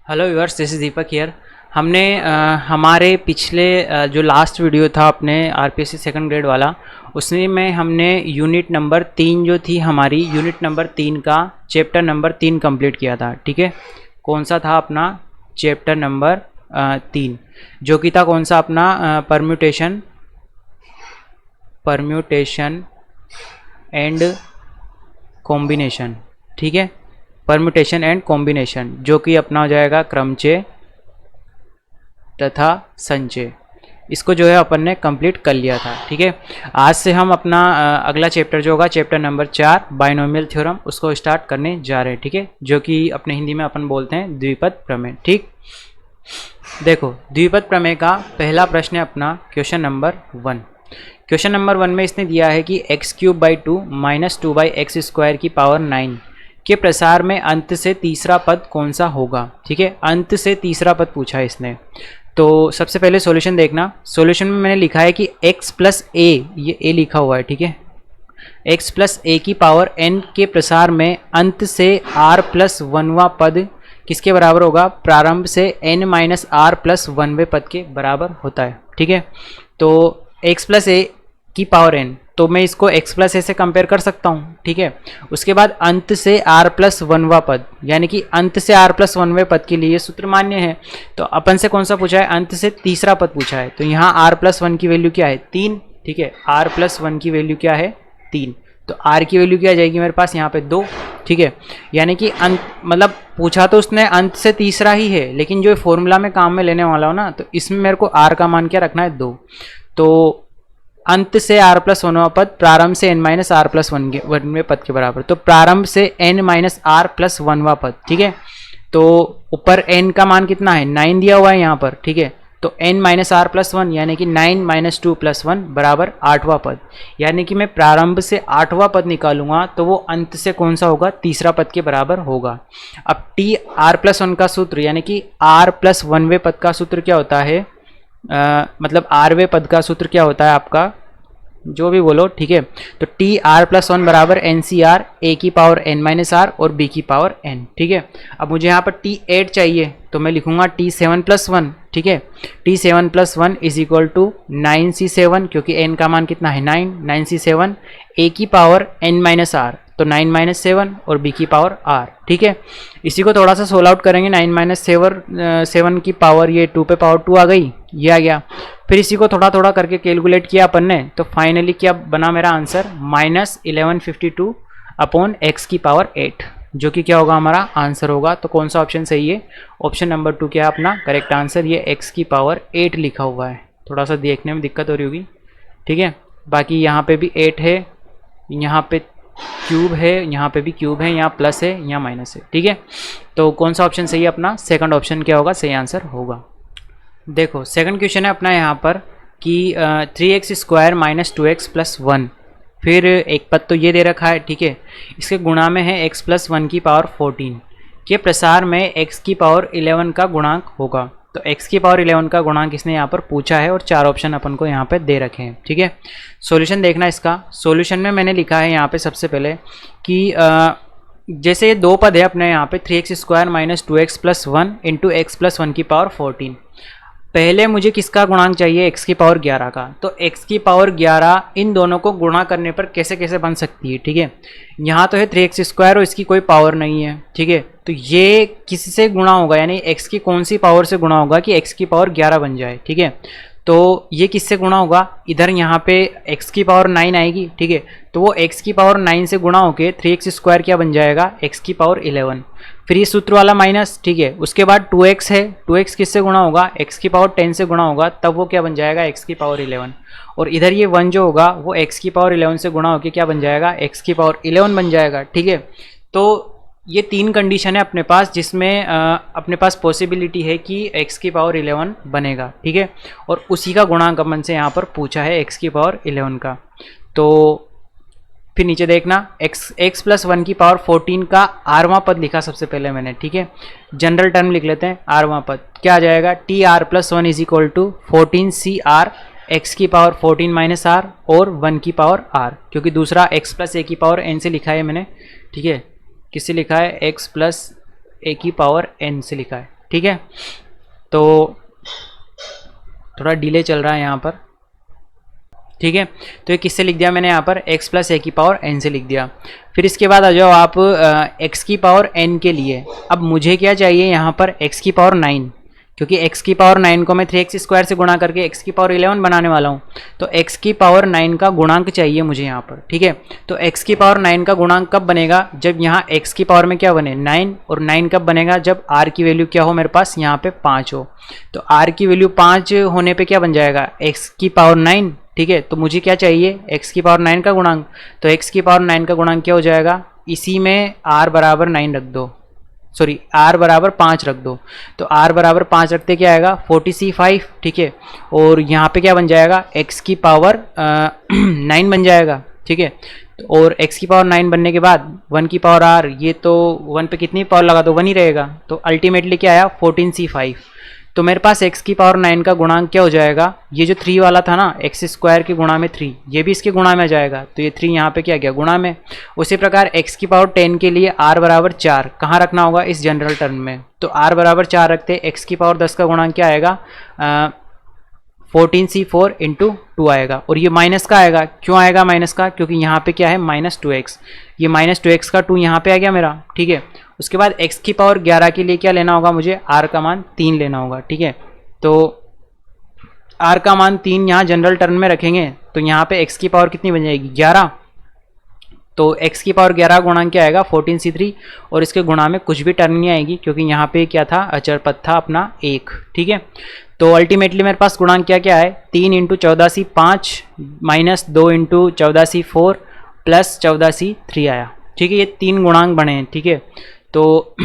Hello viewers, this is Deepak here. हमने हमारे पिछले जो लास्ट वीडियो था अपने आरपीएससी सेकंड ग्रेड वाला, उसमें में हमने यूनिट नंबर 3 जो थी हमारी यूनिट नंबर 3 का चैप्टर नंबर 3 कंप्लीट किया था। ठीक है, कौन सा था अपना चैप्टर नंबर 3, जो कि था कौन सा अपना परम्यूटेशन एंड कॉम्बिनेशन। ठीक है, परम्यूटेशन एंड कॉम्बिनेशन, जो कि अपना हो जाएगा क्रमचय तथा संचय। इसको जो है अपन ने कंप्लीट कर लिया था। ठीक है, आज से हम अपना अगला चैप्टर जो होगा चैप्टर नंबर 4 बाइनोमियल थ्योरम, उसको स्टार्ट करने जा रहे हैं। ठीक है, जो कि अपने हिंदी में अपन बोलते हैं द्विपद प्रमेय। ठीक, देखो द्विपद प्रमेय का पहला प्रश्न है अपना क्वेश्चन नंबर 1। क्वेश्चन नंबर 1 में इसने दिया है कि x³/2 - 2/x² की पावर 9 के प्रसार में अंत से तीसरा पद कौन सा होगा। ठीक है, अंत से तीसरा पद पूछा है इसने। तो सबसे पहले सॉल्यूशन देखना। सॉल्यूशन में मैंने लिखा है कि x+a, ये a लिखा हुआ है। ठीक है, x+a की पावर n के प्रसार में अंत से r+1वां पद किसके बराबर होगा? प्रारंभ से n-r+1वें पद के बराबर होता है। ठीक है, तो x+a की पावर n, तो मैं इसको x+a से कंपेयर कर सकता हूँ। ठीक है, उसके बाद अंत से r+1वां पद, यानी कि अंत से r+1वें पद के लिए सूत्र मान्य है। तो अपन से कौन सा पूछा है? अंत से तीसरा पद पूछा है। तो यहाँ r+1 की वैल्यू क्या है? 3। ठीक है, r+1 की वैल्यू क्या है? 3। तो r की वैल्यू क्या आ जाएगी मेरे पास यहाँ पे? 2। ठीक है, यानी कि अंत मतलब पूछा तो उसने अंत से तीसरा ही है, लेकिन जो फॉर्मूला में काम में लेने वाला हो ना, तो इसमें मेरे को r का मान क्या रखना है? 2। तो अंत से r+1वां पद प्रारंभ से n-r+1वें पद के बराबर, तो प्रारंभ से n-r+1वां पद। ठीक है, तो ऊपर n का मान कितना है? 9 दिया हुआ है यहाँ पर। ठीक है, तो n-r+1 यानी कि 9 - 2 + 1 बराबर 8वां पद। यानी कि मैं प्रारंभ से 8वां पद निकालूंगा तो वो अंत से कौन सा होगा? तीसरा पद के बराबर होगा। अब r+1 का सूत्र, यानी कि r+1वें पद का सूत्र क्या होता है? मतलब rवें पद का सूत्र क्या होता है आपका? जो भी बोलो। ठीक है, तो TR+1 बराबर NCR, A की पावर n-r और B की पावर n। ठीक है, अब मुझे यहाँ पर T8 चाहिए, तो मैं लिखूंगा T7+1। ठीक है, T7+1 is equal to 9C7, क्योंकि n का मान कितना है? 9C7, A की पावर n-r, तो 9-7 और b की पावर r। ठीक है, इसी को थोड़ा सा सोल्व आउट करेंगे। 9-7 की पावर, ये 2 पे पावर 2 आ गई, ये आ गया। फिर इसी को थोड़ा थोड़ा करके कैलकुलेट किया अपन ने, तो फाइनली क्या बना मेरा आंसर? -1152 अपॉन x की पावर 8, जो कि क्या होगा? हमारा आंसर होगा। तो कौन सा ऑप्शन सही है? ऑप्शन नंबर 2 क्या है अपना करेक्ट आंसर? ये x की पावर 8 लिखा हुआ है। थोड़ा सा देखने में दिक्कत हो रही होगी। ठीक है, बाकी यहाँ पे भी 8 है, यहाँ पे क्यूब है, यहाँ पे भी क्यूब है, यहाँ प्लस है, यहाँ माइनस है। ठीक है, तो कौन सा ऑप्शन सही है अपना? सेकंड ऑप्शन क्या होगा? सही आंसर होगा। देखो सेकंड क्वेश्चन है अपना यहाँ पर कि 3x² - 2x + 1, फिर एक पद तो ये दे रखा है। ठीक है, इसके गुणा में है x+1 की पावर 14 के प्रसार में x की पावर 11 का गुणांक होगा। तो x की पावर 11 का गुणांक इसने यहाँ पर पूछा है और 4 ऑप्शन अपन को यहाँ पे दे रखे हैं। ठीक है, सॉल्यूशन देखना इसका। सॉल्यूशन में मैंने लिखा है यहाँ पे सबसे पहले कि जैसे ये दो पद है अपने यहाँ पे 3x² - 2x + 1 इंटू x+1 की पावर 14। पहले मुझे किसका गुणांक चाहिए? x की पावर 11 का। तो x की पावर 11 इन दोनों को गुणा करने पर कैसे कैसे बन सकती है? ठीक है, यहाँ तो है 3x² और इसकी कोई पावर नहीं है। ठीक है, तो ये किससे गुणा होगा? यानी x की कौन सी पावर से गुणा होगा कि x की पावर 11 बन जाए? ठीक है, तो ये किससे गुणा होगा? इधर यहाँ पे x की पावर 9 आएगी। ठीक है, तो वो x की पावर 9 से गुणा होके 3x² क्या बन जाएगा? x की पावर 11। फिर ये सूत्र वाला माइनस। ठीक है, उसके बाद 2x है, 2x किससे गुणा होगा? x की पावर 10 से गुणा होगा, तब वो क्या बन जाएगा? x की पावर 11। और इधर ये 1 जो होगा वो x की पावर 11 से गुणा होकर क्या बन जाएगा? x की पावर 11 बन जाएगा। ठीक है, तो ये 3 कंडीशन है अपने पास, जिसमें अपने पास पॉसिबिलिटी है कि x की पावर 11 बनेगा। ठीक है, और उसी का गुणांक अपन से यहाँ पर पूछा है x की पावर 11 का। तो फिर नीचे देखना, x+1 की पावर 14 का rवां पद लिखा सबसे पहले मैंने। ठीक है, जनरल टर्म लिख लेते हैं। rवां पद क्या आ जाएगा? TR+1 is equal to 14CR, x की पावर 14 - r और 1 की पावर r, क्योंकि दूसरा x+a की पावर n से लिखा है मैंने। ठीक है, किससे लिखा है? x+a की पावर n से लिखा है। ठीक है, तो थोड़ा डिले चल रहा है यहाँ पर, ठीक है। तो ये किससे लिख दिया मैंने यहाँ पर, x प्लस ए की पावर n से लिख दिया। फिर इसके बाद आ जाओ आप x की पावर n के लिए। अब मुझे क्या चाहिए यहाँ पर, x की पावर 9, क्योंकि x की पावर 9 को मैं 3x स्क्वायर से गुणा करके x की पावर 11 बनाने वाला हूँ। तो x की पावर 9 का गुणांक चाहिए मुझे यहाँ पर, ठीक है। तो x की पावर 9 का गुणांक कब बनेगा, जब यहाँ x की पावर में क्या बने 9, और 9 कब बनेगा, जब r की वैल्यू क्या हो मेरे पास यहाँ पे 5 हो। तो r की वैल्यू 5 होने पे क्या बन जाएगा, x की पावर 9, ठीक है। तो मुझे क्या चाहिए, x की पावर 9 का गुणांक। तो x की पावर 9 का गुणांक क्या हो जाएगा, इसी में r बराबर 9 रख दो, सॉरी r बराबर 5 रख दो। तो r बराबर 5 रखते क्या आएगा 45, ठीक है। और यहाँ पे क्या बन जाएगा, x की पावर 9 बन जाएगा, ठीक है। और x की पावर 9 बनने के बाद 1 की पावर r, ये तो 1 पे कितनी पावर लगा दो 1 ही रहेगा। तो अल्टीमेटली क्या आया 14c5। तो मेरे पास x की पावर 9 का गुणांक क्या हो जाएगा, ये जो 3 वाला था ना, x स्क्वायर के गुणा में 3, ये भी इसके गुणा में आ जाएगा। तो ये 3 यहाँ पे क्या गया गुणा में। उसी प्रकार x की पावर 10 के लिए r बराबर 4 कहाँ रखना होगा, इस जनरल टर्म में। तो r बराबर 4 रखते, x की पावर 10 का गुणांक क्या आएगा 14c4 इंटू 2 आएगा। और ये माइनस का आएगा, क्यों आएगा माइनस का, क्योंकि यहाँ पे क्या है -2x, ये -2x का 2 यहाँ पे आ गया मेरा, ठीक है। उसके बाद x की पावर 11 के लिए क्या लेना होगा मुझे, r का मान 3 लेना होगा, ठीक है। तो r का मान 3 यहाँ जनरल टर्म में रखेंगे, तो यहाँ पे x की पावर कितनी बन जाएगी 11। तो x की पावर 11 गुणांक क्या आएगा 14c3, और इसके गुणा में कुछ भी टर्म नहीं आएगी, क्योंकि यहाँ पे क्या था अचर पद था अपना 1, ठीक है। तो अल्टीमेटली मेरे पास गुणांक क्या क्या है, 3 into 14c 5 minus 2 into 14c 4 plus 14c 3 आया, ठीक है। ये 3 गुणांक बने हैं, ठीक है। तो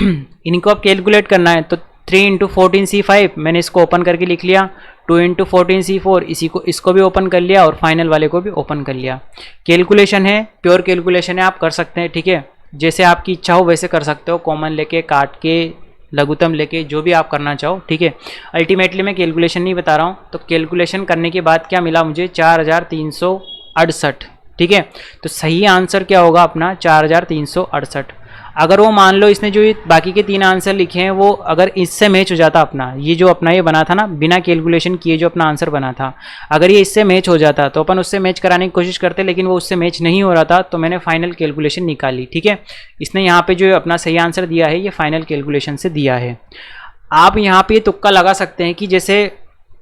इनको अब कैलकुलेट करना है। तो 3 इंटू 14c5 मैंने इसको ओपन करके लिख लिया, 2 इंटू 14c4 इसको भी ओपन कर लिया, और फाइनल वाले को भी ओपन कर लिया। कैलकुलेशन है, प्योर कैलकुलेशन है, आप कर सकते हैं, ठीक है। जैसे आपकी इच्छा हो वैसे कर सकते हो, कॉमन लेके, काट के, लघुत्तम लेके, जो भी आप करना चाहो, ठीक है। अल्टीमेटली मैं कैलकुलेशन नहीं बता रहा हूँ। तो कैलकुलेशन करने के बाद क्या मिला मुझे 4368, ठीक है। तो सही आंसर क्या होगा अपना 4368। अगर वो मान लो इसने जो बाकी के 3 आंसर लिखे हैं वो अगर इससे मैच हो जाता, अपना ये जो अपना ये बना था ना बिना कैलकुलेशन किए जो अपना आंसर बना था, अगर ये इससे मैच हो जाता तो अपन उससे मैच कराने की कोशिश करते, लेकिन वो उससे मैच नहीं हो रहा था, तो मैंने फाइनल कैलकुलेशन निकाली, ठीक है। इसने यहाँ पे जो अपना सही आंसर दिया है ये फाइनल कैलकुलेशन से दिया है। आप यहाँ पे तुक्का लगा सकते हैं कि जैसे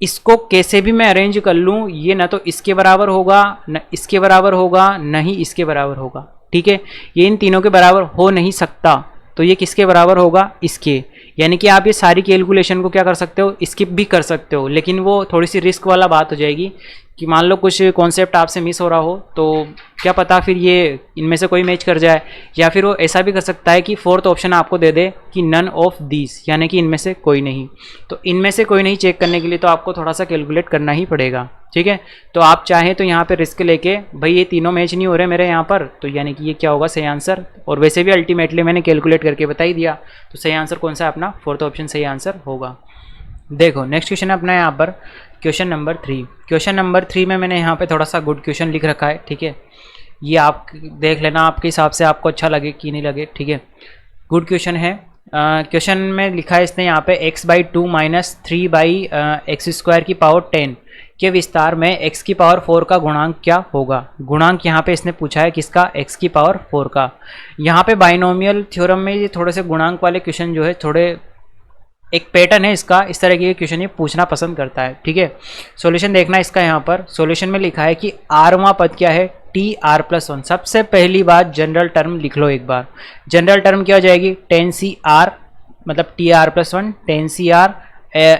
इसको कैसे भी मैं अरेंज कर लूँ, ये ना तो इसके बराबर होगा, न इसके बराबर होगा, न ही इसके बराबर होगा, ठीक है। ये इन तीनों के बराबर हो नहीं सकता, तो ये किसके बराबर होगा, इसके। यानी कि आप ये सारी कैलकुलेशन को क्या कर सकते हो, स्किप भी कर सकते हो, लेकिन वो थोड़ी सी रिस्क वाला बात हो जाएगी कि मान लो कुछ कॉन्सेप्ट आपसे मिस हो रहा हो, तो क्या पता फिर ये इनमें से कोई मैच कर जाए। या फिर वो ऐसा भी कर सकता है कि 4th ऑप्शन आपको दे दे कि नन ऑफ दीज, यानी कि इनमें से कोई नहीं। तो इनमें से कोई नहीं चेक करने के लिए तो आपको थोड़ा सा कैलकुलेट करना ही पड़ेगा, ठीक है। तो आप चाहें तो यहाँ पे रिस्क लेके, भाई ये तीनों मैच नहीं हो रहे मेरे यहाँ पर, तो यानी कि ये क्या होगा सही आंसर। और वैसे भी अल्टीमेटली मैंने कैलकुलेट करके बता ही दिया, तो सही आंसर कौन सा है अपना 4th ऑप्शन सही आंसर होगा। देखो नेक्स्ट क्वेश्चन है अपना यहाँ पर क्वेश्चन नंबर 3। क्वेश्चन नंबर 3 में मैंने यहाँ पे थोड़ा सा गुड क्वेश्चन लिख रखा है, ठीक है। ये आप देख लेना आपके हिसाब से आपको अच्छा लगे कि नहीं लगे, ठीक है। गुड क्वेश्चन है। क्वेश्चन में लिखा है इसने यहाँ पे x/2 माइनस 3/x² की पावर 10 के विस्तार में x की पावर 4 का गुणांक क्या होगा। गुणांक यहाँ पे इसने पूछा है किसका, x की पावर 4 का। यहाँ पे बाइनोमियल थ्योरम में ये थोड़े से गुणांक वाले क्वेश्चन जो है, थोड़े एक पैटर्न है इसका, इस तरह के क्वेश्चन ये पूछना पसंद करता है, ठीक है। सॉल्यूशन देखना इसका, यहाँ पर सॉल्यूशन में लिखा है कि rवां पद क्या है tr+1। सबसे पहली बात जनरल टर्म लिख लो एक बार। जनरल टर्म क्या हो जाएगी 10cr, मतलब tr+1 10cr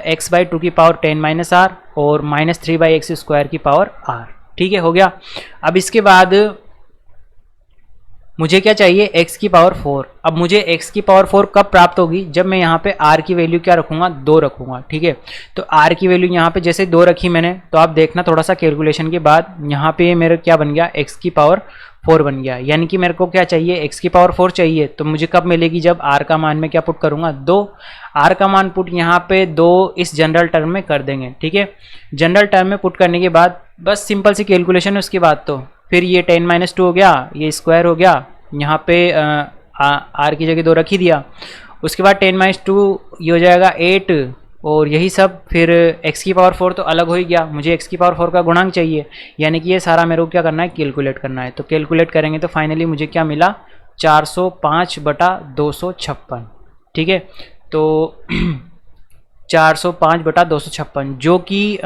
x/2 की पावर 10 - r और -3/x² की पावर r, ठीक है, हो गया। अब इसके बाद मुझे क्या चाहिए x की पावर 4। अब मुझे x की पावर 4 कब प्राप्त होगी, जब मैं यहाँ पे r की वैल्यू क्या रखूँगा 2 रखूँगा, ठीक है। तो r की वैल्यू यहाँ पे जैसे 2 रखी मैंने, तो आप देखना थोड़ा सा कैलकुलेशन के बाद यहाँ पे मेरे क्या बन गया x की पावर 4 बन गया। यानी कि मेरे को क्या चाहिए x की पावर 4 चाहिए, तो मुझे कब मिलेगी जब r का मान में क्या पुट करूँगा 2। r का मान पुट यहाँ पे 2 इस जनरल टर्म में कर देंगे, ठीक है। जनरल टर्म में पुट करने के बाद बस सिंपल सी कैलकुलेशन है उसके बाद। तो फिर ये 10 - 2 हो गया, ये स्क्वायर हो गया, यहाँ पे r की जगह 2 रख ही दिया। उसके बाद 10-2 ये हो जाएगा 8, और यही सब फिर x की पावर 4 तो अलग हो ही गया, मुझे x की पावर 4 का गुणांक चाहिए, यानी कि ये सारा मेरे को क्या करना है, कैलकुलेट करना है। तो कैलकुलेट करेंगे तो फाइनली मुझे क्या मिला, 405/256, ठीक है। तो 405/256 जो कि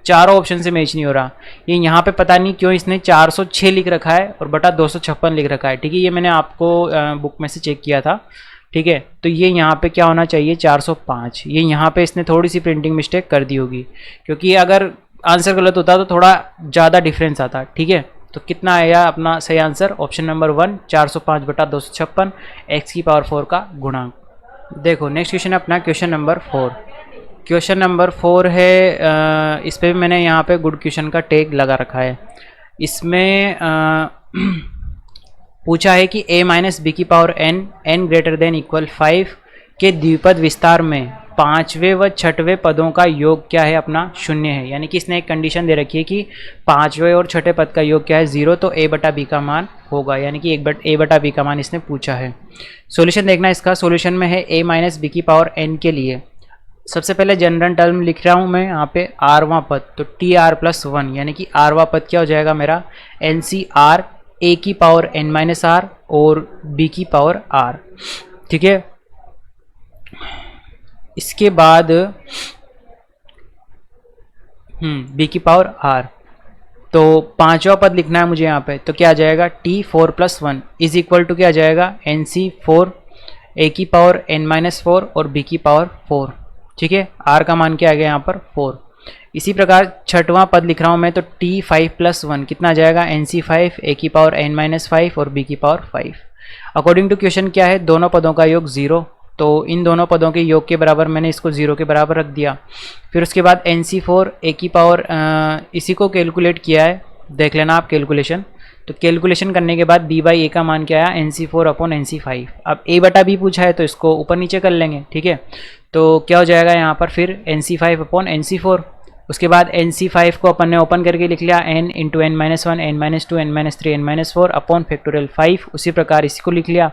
चारों ऑप्शन से मैच नहीं हो रहा। ये यहाँ पे पता नहीं क्यों इसने 406 लिख रखा है और बटा 256 लिख रखा है, ठीक है। ये मैंने आपको बुक में से चेक किया था, ठीक है। तो ये यहाँ पे क्या होना चाहिए, 405। ये यहाँ पे इसने थोड़ी सी प्रिंटिंग मिस्टेक कर दी होगी, क्योंकि अगर आंसर गलत होता तो थोड़ा ज़्यादा डिफरेंस आता, ठीक है। तो कितना आया अपना सही आंसर, ऑप्शन नंबर 1, 405/256, x की पावर 4 का गुणांक। देखो नेक्स्ट क्वेश्चन है अपना क्वेश्चन नंबर 4। क्वेश्चन नंबर 4 है, इस पर मैंने यहाँ पे गुड क्वेश्चन का टैग लगा रखा है। इसमें पूछा है कि a माइनस बी की power n greater than equal 5 के द्विपद विस्तार में पांचवें व छठवें पदों का योग क्या है, अपना 0 है। यानी कि इसने एक कंडीशन दे रखी है कि पांचवें और छठे पद का योग क्या है, 0, तो a/b का मान होगा, यानी कि a/b का मान इसने पूछा है। सॉल्यूशन देखना इसका, सॉल्यूशन में है a माइनस बी की पावर n के लिए सबसे पहले जनरल टर्म लिख रहा हूँ मैं यहाँ पे आरवां पद, तो TR+1, यानी कि आरवां पद क्या हो जाएगा मेरा, NCR a की पावर n-r और b की पावर r, ठीक है। इसके बाद b की पावर r, तो पांचवा पद लिखना है मुझे यहाँ पे, तो क्या आ जाएगा, T4+1 इज इक्वल टू क्या आ जाएगा, NC4 a की पावर n-4 और b की पावर 4, ठीक है। r का मान क्या आ गया यहाँ पर 4। इसी प्रकार छठवां पद लिख रहा हूँ मैं, तो T5+1 कितना आ जाएगा, NC5 a की पावर n-5 और b की पावर 5। अकॉर्डिंग टू क्वेश्चन क्या है, दोनों पदों का योग 0, तो इन दोनों पदों के योग के बराबर मैंने इसको 0 के बराबर रख दिया। फिर उसके बाद NC4 a की पावर, इसी को कैलकुलेट किया है, देख लेना आप कैलकुलेशन। तो कैलकुलेशन करने के बाद b/a का मान क्या आया, NC4/NC5। अब a/b पूछा है तो इसको ऊपर नीचे कर लेंगे, ठीक है। तो क्या हो जाएगा यहाँ पर फिर NC5/NC4। उसके बाद NC5 को अपन ने ओपन करके लिख लिया n into n-1, n-2, n-3, n-4 upon factorial 5। उसी प्रकार इसी को लिख लिया,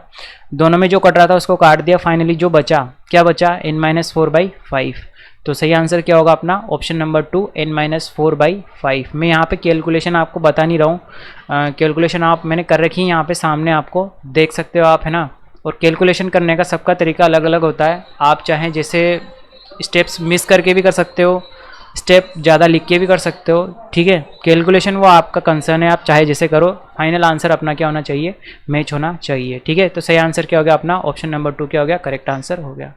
दोनों में जो कट रहा था उसको काट दिया, फाइनली जो बचा क्या बचा, n-4/5। तो सही आंसर क्या होगा अपना, ऑप्शन नंबर 2, n-4/5। मैं यहाँ पे कैलकुलेशन आपको बता नहीं रहा हूँ, कैलकुलेशन आप मैंने कर रखी है यहाँ पे सामने, आपको देख सकते हो आप, है ना। और कैलकुलेशन करने का सबका तरीका अलग अलग होता है, आप चाहें जैसे स्टेप्स मिस करके भी कर सकते हो, स्टेप ज़्यादा लिख के भी कर सकते हो, ठीक है। कैलकुलेशन वो आपका कंसर्न है, आप चाहे जैसे करो, फाइनल आंसर अपना क्या होना चाहिए, मैच होना चाहिए, ठीक है। तो सही आंसर क्या हो गया अपना, ऑप्शन नंबर 2 क्या हो गया, करेक्ट आंसर हो गया।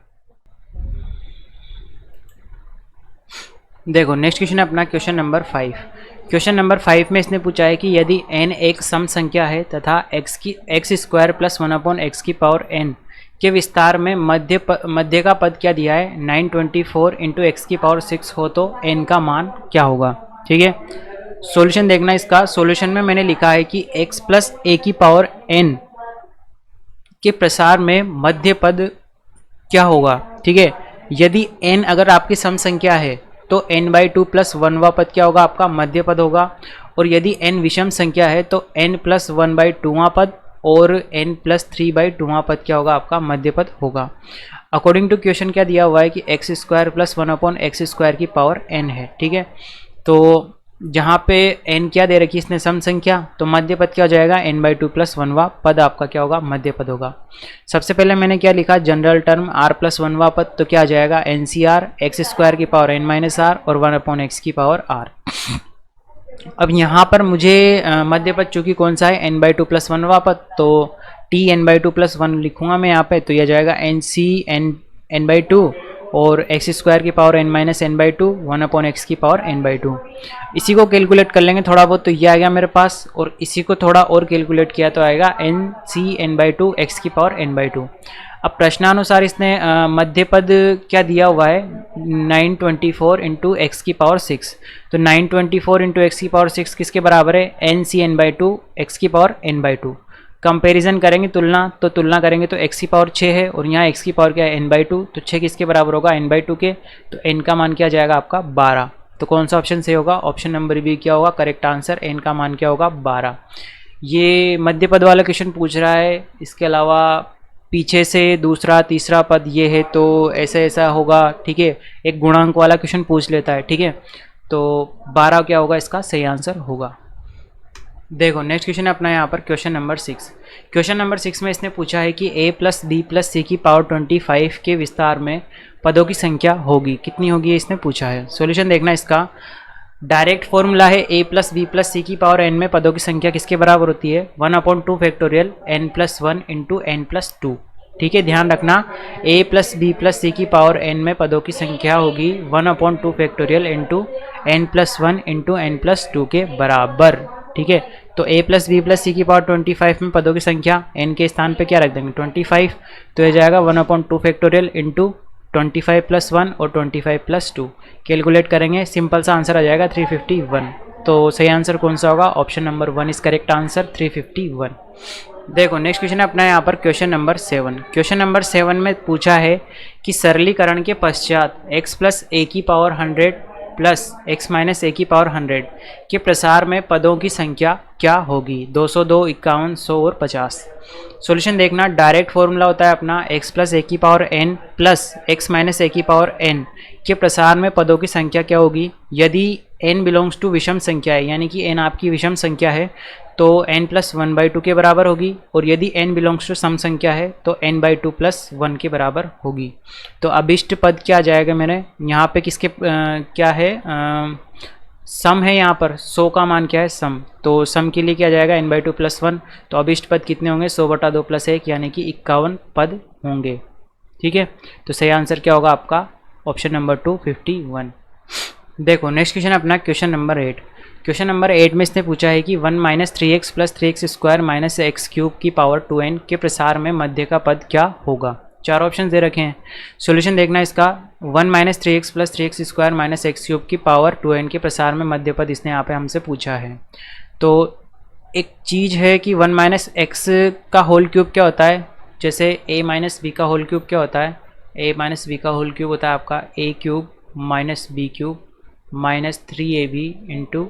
देखो नेक्स्ट क्वेश्चन है अपना क्वेश्चन नंबर 5। क्वेश्चन नंबर 5 में इसने पूछा है कि यदि n एक सम संख्या है तथा x² + 1/x की पावर n के विस्तार में मध्य का पद क्या दिया है, 924 × x की पावर 6 हो तो n का मान क्या होगा, ठीक है। सॉल्यूशन देखना इसका, सॉल्यूशन में मैंने लिखा है कि x + a की पावर n के प्रसार में मध्य पद क्या होगा, ठीक है। यदि n अगर आपकी सम संख्या है तो n/2 + 1वां पद क्या होगा, आपका मध्य पद होगा। और यदि n विषम संख्या है तो n + 1/2वां पद और n + 3/2वां पद क्या होगा, आपका मध्य पद होगा। अकॉर्डिंग टू क्वेश्चन क्या दिया हुआ है कि x² + 1/x² की पावर n है, ठीक है। तो जहाँ पे n क्या दे रखी है इसने, सम संख्या, तो मध्य पद क्या हो जाएगा, n/2 + 1वां पद आपका क्या होगा, मध्य पद होगा। सबसे पहले मैंने क्या लिखा, जनरल टर्म r + 1वां पद, तो क्या आ जाएगा, NCR x² की पावर n-r और 1/x की पावर r। अब यहाँ पर मुझे मध्य पद चूँकि कौन सा है, n/2 + 1वां पद, तो t n/2 + 1 लिखूँगा मैं यहाँ पे, तो यह जाएगा NC n/2 और x² की पावर n-n/2 1/x की पावर n/2। इसी को कैलकुलेट कर लेंगे थोड़ा बहुत, तो ये आ गया मेरे पास, और इसी को थोड़ा और कैलकुलेट किया तो आएगा NC n/2 x की पावर n/2। अब प्रश्नानुसार इसने मध्य पद क्या दिया हुआ है, 924 × x की पावर 6, तो 924 × x की पावर 6 किसके बराबर है, NC n/2 x की पावर n/2। कंपैरिजन करेंगे, तो तुलना करेंगे तो x की पावर 6 है और यहाँ x की पावर क्या है, n/2, तो 6 किसके बराबर होगा, n/2 के, तो n का मान क्या जाएगा आपका 12। तो कौन सा ऑप्शन सही होगा, ऑप्शन नंबर बी क्या होगा, करेक्ट आंसर, n का मान क्या होगा 12। ये मध्य पद वाला क्वेश्चन पूछ रहा है। इसके अलावा पीछे से दूसरा तीसरा पद ये है तो ऐसा ऐसा होगा, ठीक है। एक गुणांक वाला क्वेश्चन पूछ लेता है, ठीक है। तो 12 क्या होगा इसका सही आंसर होगा। देखो नेक्स्ट क्वेश्चन है अपना यहाँ पर क्वेश्चन नंबर 6। क्वेश्चन नंबर 6 में इसने पूछा है कि a प्लस बी प्लस सी की पावर 25 के विस्तार में पदों की संख्या होगी, कितनी होगी ये इसने पूछा है। सॉल्यूशन देखना इसका। डायरेक्ट फॉर्मूला है a प्लस बी प्लस सी की पावर n में पदों की संख्या किसके बराबर होती है, 1/2 factorial n plus 1 into n plus 2, ठीक है। ध्यान रखना a प्लस बी प्लस सी की पावर n में पदों की संख्या होगी 1/2 factorial into n plus 1 into n plus 2 के बराबर, ठीक है। तो a प्लस बी प्लस सी की पावर 25 में पदों की संख्या n के स्थान पे क्या रख देंगे 25, तो ये जाएगा 1/2 फैक्टोरियल इंटू 25 प्लस 1 और 25 प्लस 2, कैलकुलेट करेंगे सिंपल सा आंसर आ जाएगा 351। तो सही आंसर कौन सा होगा, option number 1 is correct answer 351। देखो नेक्स्ट क्वेश्चन है अपना यहाँ पर क्वेश्चन नंबर 7। क्वेश्चन नंबर 7 में पूछा है कि सरलीकरण के पश्चात x प्लस ए की power 100 plus x minus a की पावर 100 के प्रसार में पदों की संख्या क्या होगी, 202, 51, 100 और 50। सॉल्यूशन देखना। डायरेक्ट फॉर्मूला होता है अपना x प्लस ए की power n plus x minus a की पावर n के प्रसार में पदों की संख्या क्या होगी। यदि n बिलोंग्स टू विषम संख्या है, यानी कि n आपकी विषम संख्या है, तो n प्लस 1/2 के बराबर होगी, और यदि n बिलोंग्स टू सम संख्या है तो n/2 प्लस 1 के बराबर होगी। तो अभिष्ट पद क्या आ जाएगा मेरे यहाँ पे, किसके क्या है, सम है यहाँ पर, 100 का मान क्या है सम, तो सम के लिए क्या जाएगा n/2 प्लस 1। तो अभिष्ट पद कितने होंगे 100/2 प्लस 1, यानी कि 51 पद होंगे, ठीक है। तो सही आंसर क्या होगा आपका ऑप्शन नंबर 2 51। देखो नेक्स्ट क्वेश्चन अपना क्वेश्चन नंबर 8। क्वेश्चन नंबर 8 में इसने पूछा है कि 1 minus 3x plus 3x square minus x cube की पावर 2n के प्रसार में मध्य का पद क्या होगा। 4 ऑप्शन दे रखे हैं। सॉल्यूशन देखना इसका। 1 minus 3x plus 3x square minus x cube की पावर 2n के प्रसार में मध्य पद इसने यहाँ पे हमसे पूछा है। तो एक चीज़ है कि 1 माइनस एक्स का होल क्यूब क्या होता है, जैसे a माइनस बी का होल क्यूब क्या होता है, a माइनस बी का होल क्यूब होता है आपका a cube minus b cube minus 3ab into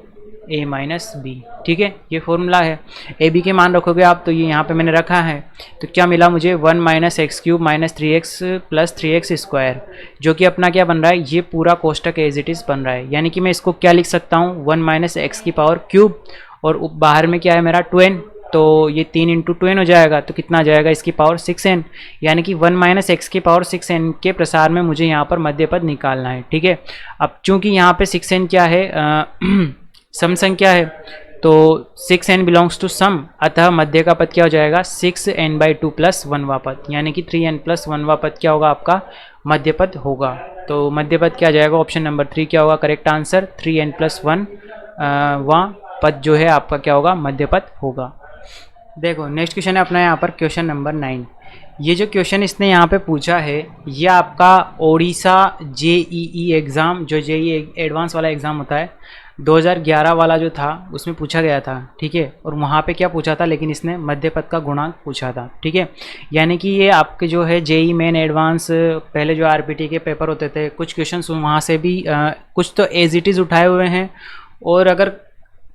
a minus b, ठीक है। ये फॉर्मूला है। ए बी के मान रखोगे आप, तो ये यहाँ पे मैंने रखा है, तो क्या मिला मुझे 1 minus x cube minus 3x plus 3x square, जो कि अपना क्या बन रहा है, ये पूरा कोष्टक एज इट इज़ बन रहा है। यानी कि मैं इसको क्या लिख सकता हूँ 1 माइनस एक्स की पावर क्यूब, और बाहर में क्या है मेरा 2n, तो ये 3 इंटू 2n हो जाएगा, तो कितना आ जाएगा इसकी पावर 6n, यानी कि 1 माइनस एक्स की पावर 6n के प्रसार में मुझे यहाँ पर मध्य पद निकालना है, ठीक है। अब चूंकि यहाँ पे 6n क्या है सम संख्या है, तो 6n बिलोंग्स टू सम, अतः मध्य का पद क्या हो जाएगा 6n/2 प्लस 1वां पद, यानी कि 3n प्लस 1वां पद क्या होगा आपका मध्य पद होगा। तो मध्य पद क्या जाएगा ऑप्शन नंबर 3 क्या होगा करेक्ट आंसर, 3n प्लस 1 वां पद जो है आपका क्या होगा मध्य पद होगा। देखो नेक्स्ट क्वेश्चन है अपना यहाँ पर क्वेश्चन नंबर 9। ये जो क्वेश्चन इसने यहाँ पे पूछा है, ये आपका ओडिशा JEE एग्ज़ाम, जो JEE एडवांस वाला एग्ज़ाम होता है 2011 वाला जो था उसमें पूछा गया था, ठीक है। और वहाँ पे क्या पूछा था, लेकिन इसने मध्य पद का गुणांक पूछा था, ठीक है। यानी कि ये आपके जो है JEE मेन एडवांस पहले जो RPT के पेपर होते थे, कुछ क्वेश्चन वहाँ से भी कुछ तो एज इट इज़ उठाए हुए हैं, और अगर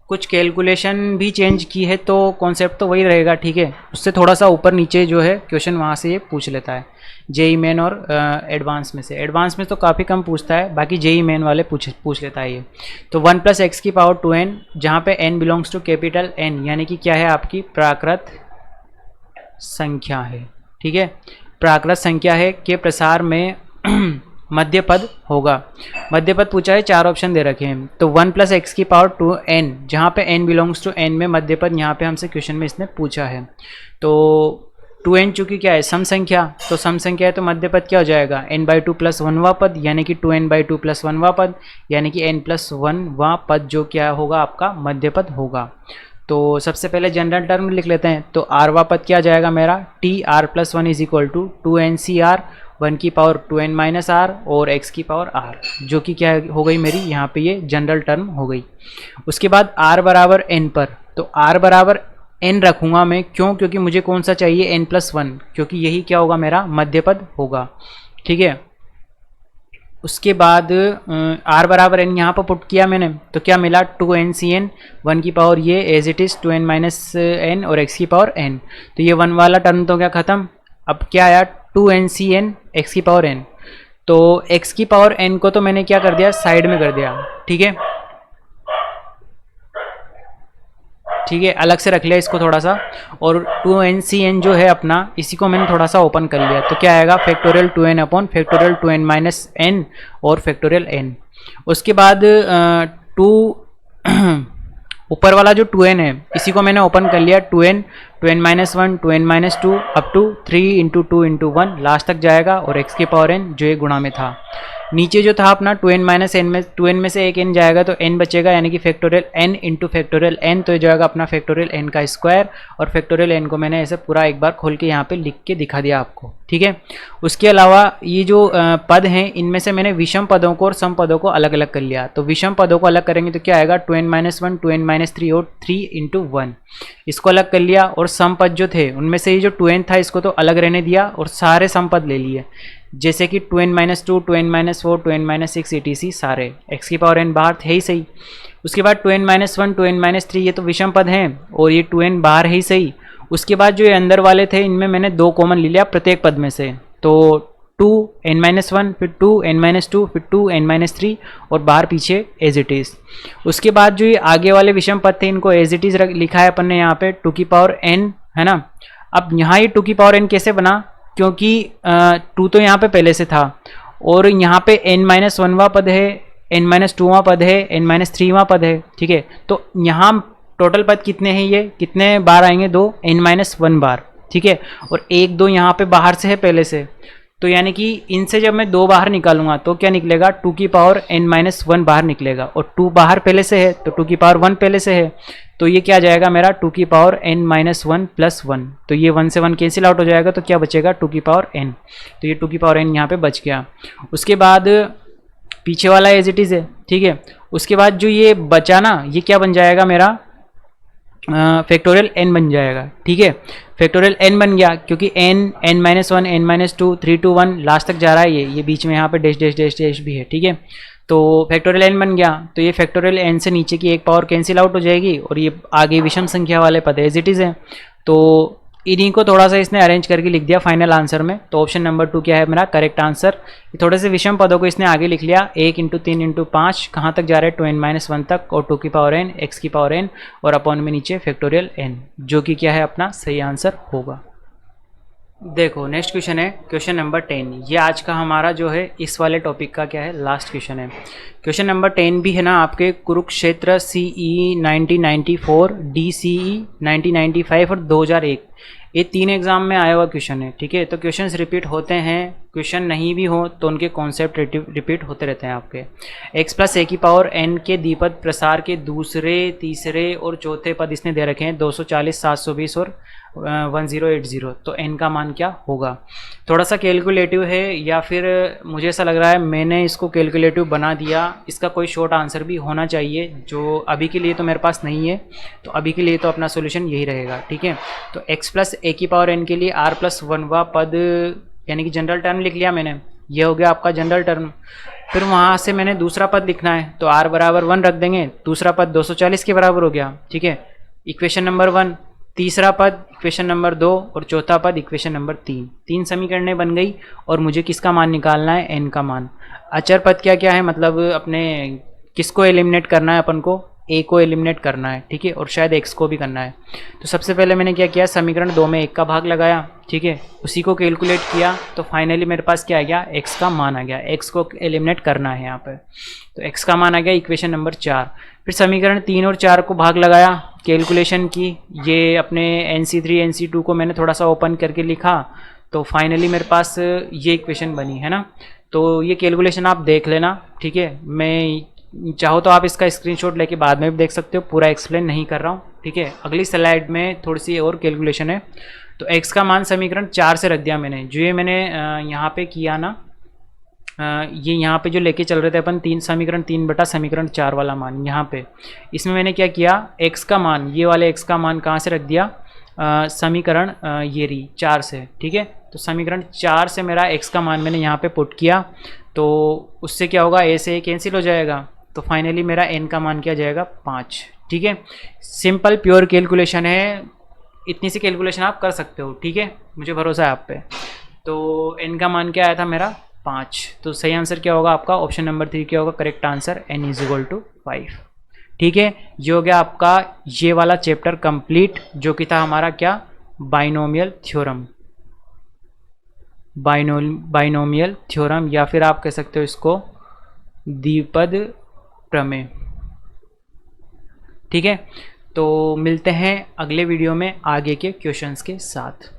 कुछ कैलकुलेशन भी चेंज की है तो कॉन्सेप्ट तो वही रहेगा, ठीक है। उससे थोड़ा सा ऊपर नीचे जो है क्वेश्चन वहाँ से ये पूछ लेता है JEE मेन और एडवांस में से। एडवांस में तो काफ़ी कम पूछता है, बाकी JEE मेन वाले पूछ लेता है ये। तो 1 प्लस एक्स की पावर 2n, जहाँ पे n belongs to capital N, यानी कि क्या है आपकी प्राकृत संख्या है, ठीक है। प्राकृत संख्या है के प्रसार में मध्य पद होगा। मध्य पद पूछा है, 4 ऑप्शन दे रखे हैं। तो 1 प्लस एक्स की पावर 2n, जहाँ पे n बिलोंग्स टू n में मध्य पद यहाँ पे हमसे क्वेश्चन में इसने पूछा है। तो 2n चूँकि क्या है सम संख्या, तो सम संख्या है तो मध्य पद क्या हो जाएगा n/2 प्लस 1वां पद, यानी कि 2n/2 प्लस 1वां पद, यानी कि n प्लस 1वां पद जो क्या होगा आपका मध्य पद होगा। तो सबसे पहले जनरल टर्म लिख लेते हैं। तो r वां पद क्या जाएगा मेरा TR plus 1 is equal to 2NCR, 1 की पावर 2n माइनस r और x की पावर r, जो कि क्या हो गई मेरी यहाँ पे ये जनरल टर्म हो गई। उसके बाद r बराबर n पर, तो r बराबर n रखूँगा मैं, क्यों, क्योंकि मुझे कौन सा चाहिए n प्लस 1, क्योंकि यही क्या होगा मेरा मध्य पद होगा, ठीक है। उसके बाद r बराबर n यहाँ पर पुट किया मैंने, तो क्या मिला 2NCN, 1 की पावर ये as it is 2n minus n और x की पावर n, तो ये 1 वाला टर्म तो क्या ख़त्म। अब क्या आया 2n x की पावर n। तो x की पावर n को तो मैंने क्या कर दिया, साइड में कर दिया, ठीक है, ठीक है, अलग से रख लिया इसको थोड़ा सा। और 2n जो है अपना, इसी को मैंने थोड़ा सा ओपन कर लिया, तो क्या आएगा factorial 2n upon factorial 2n minus n और फैक्टोरियल n। उसके बाद 2 ऊपर वाला जो 2n है इसी को मैंने ओपन कर लिया, 2n 2n minus 1 2n minus 2 up to 3 into 2 into 1 last तक जाएगा, और x की पावर n जो ये गुणा में था। नीचे जो था अपना 2n माइनस एन में 2n में से एक n जाएगा तो n बचेगा, यानी कि factorial n into factorial n, तो ये जाएगा अपना फैक्टोरियल n का स्क्वायर। और फैक्टोरियल n को मैंने ऐसे पूरा एक बार खोल के यहाँ पे लिख के दिखा दिया आपको, ठीक है। उसके अलावा ये जो पद हैं इनमें से मैंने विषम पदों को और सम पदों को अलग अलग कर लिया। तो विषम पदों को अलग करेंगे तो क्या आएगा 2n माइनस 1 2n माइनस 3 और 3 इंटू 1, इसको अलग कर लिया। और सम पद जो थे उनमें से ये जो 2n था इसको तो अलग रहने दिया और सारे सम पद ले लिए, जैसे कि 2n minus 2 2n minus 4 2n minus 6 etc सारे, x की पावर n बाहर थे ही सही। उसके बाद 2n माइनस 1 2n माइनस 3 ये तो विषम पद हैं और ये 2n बाहर है ही सही। उसके बाद जो ये अंदर वाले थे इनमें मैंने 2 कॉमन ले लिया प्रत्येक पद में से, तो 2n माइनस 1 फिर 2n माइनस 2 फिर 2n माइनस 3 और बाहर पीछे एज इट इज़। उसके बाद जो ये आगे वाले विषम पद थे इनको एज इट इज़ लिखा है अपन ने यहाँ पे 2 की पावर n, है ना। अब यहाँ ये 2 की पावर n कैसे बना, क्योंकि 2 तो यहाँ पे पहले से था और यहाँ पे n माइनस 1वां पद है, n माइनस 2वां पद है, n माइनस 3वां पद है, ठीक है। तो यहाँ टोटल पद कितने हैं, ये कितने बार आएंगे, 2 n माइनस 1 बार, ठीक है। और 1 2 यहाँ पे बाहर से है पहले से, तो यानी कि इनसे जब मैं 2 बाहर निकालूंगा तो क्या निकलेगा 2 की पावर n माइनस 1 बाहर निकलेगा, और 2 बाहर पहले से है तो 2 की पावर 1 पहले से है, तो ये क्या जाएगा मेरा 2 की पावर n माइनस 1 प्लस 1, तो ये 1 से 1 कैंसिल आउट हो जाएगा, तो क्या बचेगा 2 की पावर n, तो ये 2 की पावर n यहाँ पे बच गया। उसके बाद पीछे वाला एज इट इज़ है, ठीक है। उसके बाद जो ये बचा ना ये क्या बन जाएगा मेरा फैक्टोरियल n बन जाएगा, ठीक है। फैक्टोरियल n बन गया क्योंकि n minus 1 n minus 2 3 to 1 last तक जा रहा है, ये बीच में यहाँ पे डैश डैश डैश डैश भी है, ठीक है। तो फैक्टोरियल n बन गया, तो ये फैक्टोरियल n से नीचे की एक पावर कैंसिल आउट हो जाएगी और ये आगे विषम संख्या वाले पद एज इट इज़ है, तो इन्हीं को थोड़ा सा इसने अरेंज करके लिख दिया फाइनल आंसर में। तो ऑप्शन नंबर 2 क्या है मेरा करेक्ट आंसर। थोड़े से विषम पदों को इसने आगे लिख लिया, 1 इंटू 3 इंटू 5 कहाँ तक जा रहे हैं 2n माइनस 1 तक, और 2 की पावर n x की पावर n और अपॉन में नीचे फैक्टोरियल n, जो कि क्या है अपना सही आंसर होगा। देखो नेक्स्ट क्वेश्चन है क्वेश्चन नंबर 10। ये आज का हमारा जो है इस वाले टॉपिक का क्या है लास्ट क्वेश्चन है। क्वेश्चन नंबर 10 भी है ना आपके कुरुक्षेत्र CE 1994, DCE 1995 और 2001, ये 3 एग्जाम में आया हुआ क्वेश्चन है, ठीक है। तो क्वेश्चंस रिपीट होते हैं, क्वेश्चन नहीं भी हो तो उनके कॉन्सेप्ट रिपीट होते रहते हैं आपके। x प्लस a की पावर n के द्विपद प्रसार के दूसरे तीसरे और चौथे पद इसने दे रखे हैं 240 720 और 1080, तो n का मान क्या होगा। थोड़ा सा कैलकुलेटिव है, या फिर मुझे ऐसा लग रहा है मैंने इसको कैलकुलेटिव बना दिया, इसका कोई शॉर्ट आंसर भी होना चाहिए जो अभी के लिए तो मेरे पास नहीं है, तो अभी के लिए तो अपना सोल्यूशन यही रहेगा, ठीक है। तो x प्लस a की पावर n के लिए r प्लस 1वां पद यानी कि जनरल टर्म लिख लिया मैंने, ये हो गया आपका जनरल टर्म। फिर वहाँ से मैंने दूसरा पद लिखना है तो r बराबर 1 रख देंगे, दूसरा पद 240 के बराबर हो गया, ठीक है, इक्वेशन नंबर 1। तीसरा पद इक्वेशन नंबर 2 और चौथा पद इक्वेशन नंबर 3, 3 समीकरणें बन गई। और मुझे किसका मान निकालना है, n का मान। अचर पद क्या क्या है, मतलब अपने किसको एलिमिनेट करना है अपन को, a को एलिमिनेट करना है, ठीक है, और शायद x को भी करना है। तो सबसे पहले मैंने क्या किया, समीकरण 2 में 1 का भाग लगाया, ठीक है, उसी को कैलकुलेट किया तो फाइनली मेरे पास क्या आ गया, x का मान आ गया। x को एलिमिनेट करना है यहाँ पे, तो x का मान आ गया इक्वेशन नंबर 4। फिर समीकरण 3 और 4 को भाग लगाया, कैलकुलेशन की, ये अपने NC3 NC2 को मैंने थोड़ा सा ओपन करके लिखा, तो फाइनली मेरे पास ये इक्वेशन बनी, है ना। तो ये कैलकुलेशन आप देख लेना, ठीक है, मैं चाहो तो आप इसका स्क्रीनशॉट लेके बाद में भी देख सकते हो, पूरा एक्सप्लेन नहीं कर रहा हूँ, ठीक है। अगली स्लाइड में थोड़ी सी और कैलकुलेशन है। तो x का मान समीकरण 4 से रख दिया मैंने, जो ये मैंने यहाँ पे किया ना, ये यहाँ पे जो लेके चल रहे थे अपन समीकरण 3 बटा समीकरण 4 वाला मान, यहाँ पे इसमें मैंने क्या किया, x का मान, ये वाले x का मान कहाँ से रख दिया, समीकरण ये रही 4 से, ठीक है। तो समीकरण 4 से मेरा x का मान मैंने यहाँ पे पुट किया, तो उससे क्या होगा, a से कैंसिल हो जाएगा, तो फाइनली मेरा n का मान क्या जाएगा 5, ठीक है। सिंपल प्योर कैलकुलेशन है, इतनी सी कैलकुलेशन आप कर सकते हो, ठीक है, मुझे भरोसा है आप पे। तो n का मान क्या आया था मेरा 5। तो सही आंसर क्या होगा आपका, ऑप्शन नंबर 3 क्या होगा correct answer, n is equal to 5। ठीक है, ये हो गया आपका ये वाला चैप्टर कंप्लीट, जो कि था हमारा क्या, बाइनोमियल थ्योरम, बाइनोमियल थ्योरम, या फिर आप कह सकते हो इसको द्विपद प्रमेय। ठीक है, तो मिलते हैं अगले वीडियो में आगे के क्वेश्चंस के साथ।